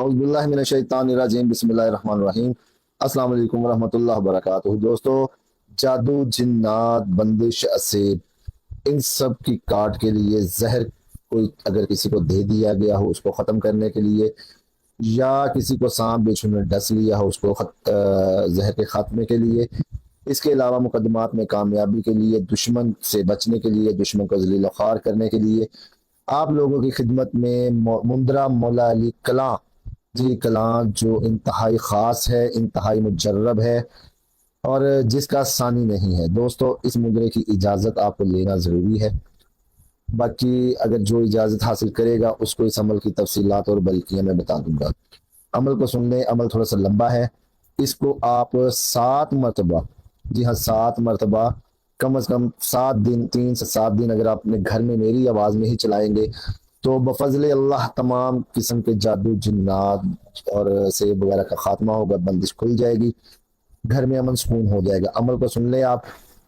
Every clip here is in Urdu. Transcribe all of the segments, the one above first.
اعوذ باللہ من الشیطان الرجیم بسم اللہ الرحمن الرحیم۔ السلام علیکم ورحمۃ اللہ وبرکاتہ۔ دوستو، جادو، جنات، بندش، اسیر، ان سب کی کاٹ کے لیے زہر کوئی اگر کسی کو دے دیا گیا ہو اس کو ختم کرنے کے لیے، یا کسی کو سانپ بچھو نے ڈس لیا ہو اس کو زہر کے خاتمے کے لیے، اس کے علاوہ مقدمات میں کامیابی کے لیے، دشمن سے بچنے کے لیے، دشمن کو ذلیل و خوار کرنے کے لیے، آپ لوگوں کی خدمت میں مندرہ مولا علی کلاں جی کلاں، جو انتہائی خاص ہے، انتہائی مجرب ہے اور جس کا ثانی نہیں ہے۔ دوستو، اس مجرے کی اجازت آپ کو لینا ضروری ہے، باقی اگر جو اجازت حاصل کرے گا اس کو اس عمل کی تفصیلات اور باریکیاں میں بتا دوں گا۔ عمل کو سن لیں، عمل تھوڑا سا لمبا ہے، اس کو آپ 7 مرتبہ، جی ہاں 7 مرتبہ، کم از کم 7 دن، 3 سے 7 دن اگر آپ اپنے گھر میں میری آواز میں ہی چلائیں گے تو بفضل اللہ تمام قسم کے جادو، جنات اور سیب وغیرہ کا خاتمہ ہوگا، بندش کھل جائے گی، گھر میں امن سکون ہو جائے گا۔ عمل کو سن لیں آپ۔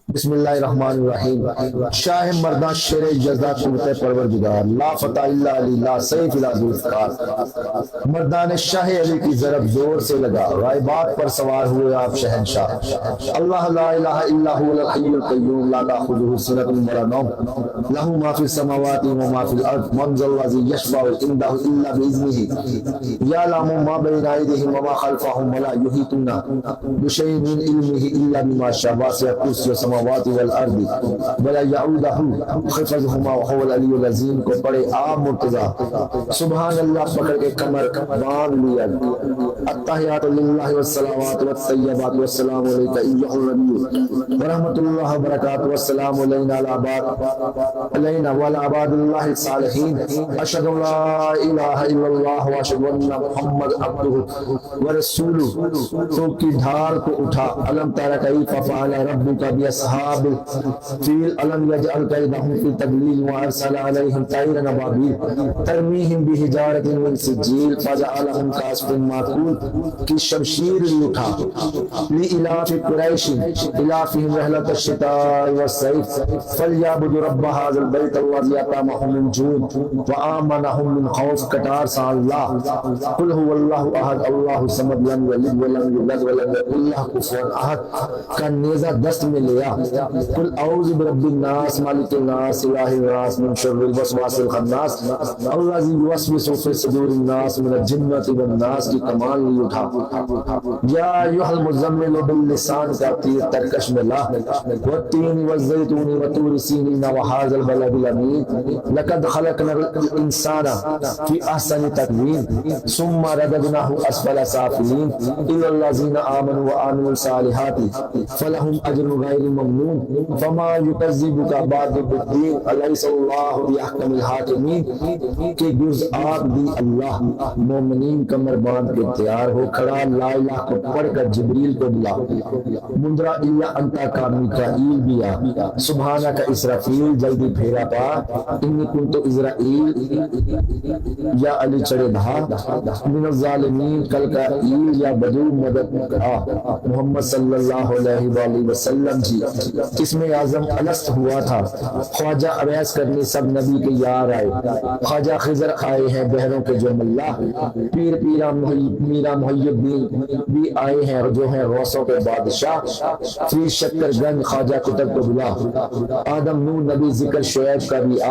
بسم اللہ الرحمن الرحیم۔ شاہ مردان شیر جزا قوت پروردگار، لا فتح الا علی، لا سیف الا ذوالفقار، مردان شاہ علی کی ضرب زور سے لگا، غائبات پر سوار ہوئے آپ شہنشاہ۔ اللہ لا الہ الا هو الحی القیوم، لا تأخذہ سنۃ ولا نوم، لہ ما فی السماوات و ما فی الارض، من ذا الذی یشفع عنده الا باذنہ، یعلم ما بین ایدیہم وما خلفہم ولا یحیطون بشیء من علمہ الا بما شاء، وسع کرسیہ السماوات والارض ولا یعودہ حفظہما وهو العلی العظیم کو پڑھے آپ مرتضی۔ سبحان اللہ پکڑ کے کمر باندھ لیا۔ التحیات للہ والصلوات والطیبات والسلام علیک ایھا النبی ورحمۃ اللہ وبرکاتہ، والسلام علینا وعلی عباد اللہ الصالحین، اشہد ان لا الہ الا اللہ واشہد ان محمد عبدہ ورسولہ۔ تو کی ڈھال کو اٹھا، الم تر کیف فعل ربک باصحاب الفیل، الم یجعل کیدہم فی تضلیل وارسل علیہم طیرا ابابیل ترمیہم بحجارۃ من سجیل فجعلہم کعصف مأکول کی شمشیر اٹھا۔ لإلاف قریش إلافهم رحلة الشتاء والصيف فليعبدوا رب هذا البيت الذي أطعمهم من جوع وآمنهم من خوف۔ کٹار سا اللہ، قل هو اللہ احد اللہ الصمد، لم یلد ولم یولد ولم یکن لہ کفوا احد کا نیزہ دست میں لیا۔ قل اعوذ برب الناس مالک الناس الہ الناس من شر الوسواس الخناس الذی یوسوس فی صدور الناس من الجنۃ والناس کی کمان لی اٹھا۔ یا ایھا المزمل باللسان کا تیر ترکش میں لا، والتین والزیتون وطور سینین وہذا البلد الامین، لقد خلقنا الانسان فی احسن تقویم ثم رددناہ اسفل سافلین، الا الذین آمنوا وعملوا الصالحات فلہم اجر غیر ممنون، فما یکذبک بعد بالدین، الیس اللہ باحکم الحاکمین۔ کہ گرز آب دی اللہ، مومنین کمر باندھ کے تیار ہو کھڑا، لا الہ کو پڑھ کر جبریل کو بلا، مندرا الا انتا کا میکائیل بھی آ، سبحانہ کا اسرافیل جلدی پھیرا پا، انی کنتو اسرائیل یا علی چڑے دھا، من الظالمین کل کا ایل یا بدو مدد آ۔ محمد صلی اللہ علیہ وآلہ وسلم جی اس میں اعظم الست ہوا تھا، خواجہ اویس کرنے سب نبی کے یار آئے، خواجہ خضر آئے ہیں بحروں کے جو ملا، پیر پیرا میرا محی الدین بھی آئے ہیں جو ہیں غوثوں کے بادشاہ، فیر شکر گنج خواجہ کتب کو بلا، آدم نور نبی ذکر شعیب کا بھی آ،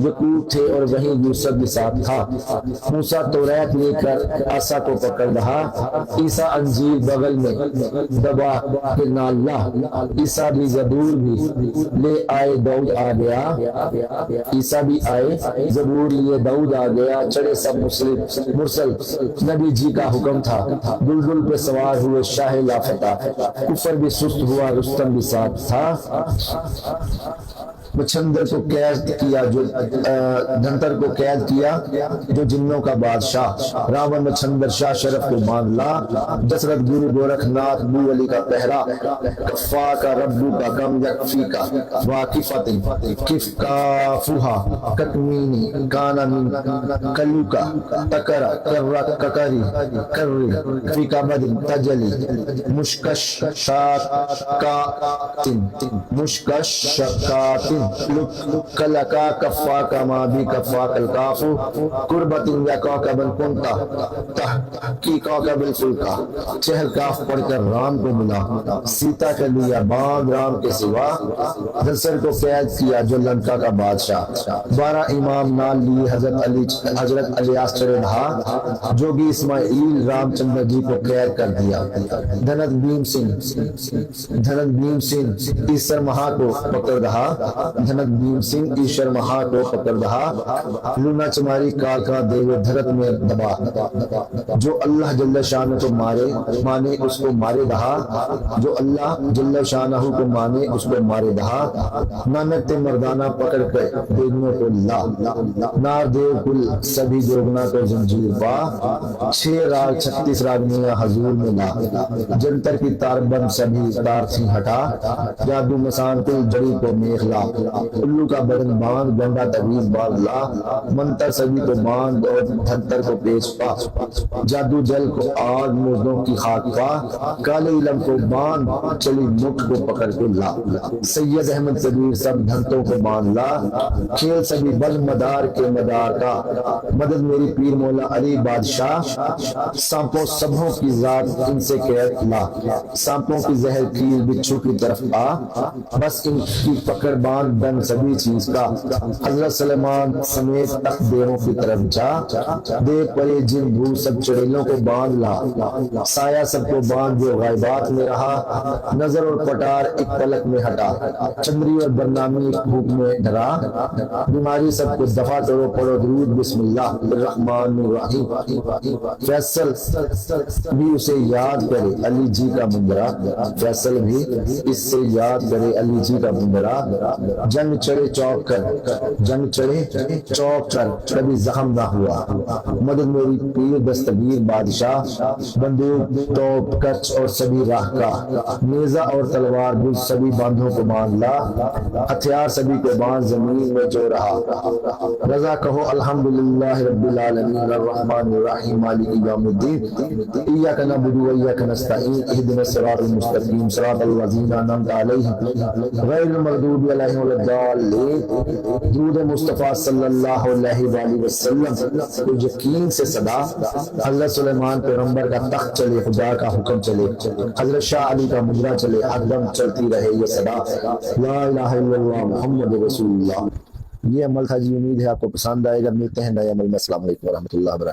یعقوب تھے اور وہیں یوسف بھی ساتھ تھا، موسیٰ توریت لے کر عصا کو پکڑ رہا، عیسیٰ انجیل بغل میں دبا کہ نہ اللہ، عیسیٰ بھی زبور بھی لے آئے، داؤد آ گیا، عیسیٰ بھی آئے زبور لیے، داؤد آ گیا، چڑھے سب مرسل نبی جی کا حکم تھا، بلبل پہ سوار ہوئے شاہ لافتہ، کفر بھی سست ہوا رستم بھی ساتھ تھا، مچھندر کو قید کیا جو دھنتر کو قید کیا جو جنوں کا بادشاہ، راون مچھندر شاہ شرف کو باندھ لا، دسرت گرو گورکھ ناتھ بو علی کا پہرا، کفا کا ربو کا کم یکفی کا، واقفت کف کا فوہا کتمینی کانا من کلو کا، تکرا کرا ککری کری فی کا بدن تجلی، مشکش شاکاتن مشکش شاکاتن کلکا کفا کا ما بھی کفا کلکاف قربت یا کوکب کنتا تحقی کوکب الفلکا چہل کاف پڑھ کر رام کو ملا سیتا کا لیا باندھ رام کے سوا دسر کو قید کیا جو لنکا کا بادشاہ 12 امام نال لی حضرت الیاس چڑھے رہا جو بھی اسماعیل رام چندر جی کو قید کر دیا دھنت بھیم سنگھ ایسر مہا کو پکڑ رہا دھنت بھیم سنگھ ایشر مہا کو پکڑ رہا لونا چماری کاکا دیو دھرت میں دبا جو اللہ جل شانہ کو مانے اس کو مارے رہا جو اللہ جل شانہ کو مانے اس کو مارے رہا نانک مردانہ پکڑ کر دیگنوں کو لا نار دیو کل سبھی دیوگنا کو زنجیر پا 6 راگ 36 راگنیاں حضور میں لا جنتر کی تار بند سبھی تار تھی ہٹا جادو مسان کو جڑی کو میخ لا الو کا بدن باندھ گنڈا طویل باندھ لا منتر سبھی کو باندھ اور دھنتر کو پیش پا جادو جل کو آگ مردوں کی خاک پا کالے علم کو باندھ چلی مٹھ کو پکڑ کے لا سید احمد کبیر سب دھنتوں کو باندھ لا کھیل سبھی بل مدار کے مدار کا مدد میری پیر مولا علی بادشاہ سانپوں سبھوں کی ذات ان سے قید لا سانپوں کی زہر کیل بچھو کی طرف آ بس ان کی پکڑ باندھ بن سبھی چیز کا حضرت سلیمان سمیت تقدیروں کی طرف جا دے پرے جن بھو سب چڑیلوں کو باندھ لا سایہ سب کو باندھ جو غائبات میں رہا نظر اور پٹار ایک پلک میں ہٹا چندری اور برنامی ایک بھوک میں ڈرا بیماری سب کو دفع کرو پڑھو درود بسم اللہ الرحمن الرحیم فیصل بھی اسے یاد کرے علی جی کا مندرہ فیصل بھی اس سے یاد کرے علی جی کا مندرہ جنگ چڑھے چوک کر کبھی زخم نہ ہوا مدد میری پیر دستگیر بادشاہ بندوق توپ کچ اور سبھی راہ کا نیزہ اور تلوار بل سبھی باندھوں کو باندھ لا ہتھیار سبھی کو باندھ زمین میں جو رہا رضا کہو الحمدللہ رب العالمین الرحمن الرحیم مالک یوم الدین ایاک نعبد و ایاک نستعین اهدنا الصراط المستقیم صراط الذین انعمت علیہم غیر المغضوب علیہم ولا الضالین درود مصطفیٰ صلی اللہ علیہ وآلہ وسلم کو یقین سے صدا حضرت سلیمان پیغمبر کا تخت چلے خدا کا حکم چلے حضرت شاہ علی کا مجرا چلے ہر دم چلتی رہے یہ صدا لا الہ الا اللہ محمد رسول اللہ. یہ عمل تھا جی، امید ہے آپ کو پسند آئے گا. ملتے ہیں نئے عمل میں. السلام علیکم ورحمۃ اللہ وبرکاتہ.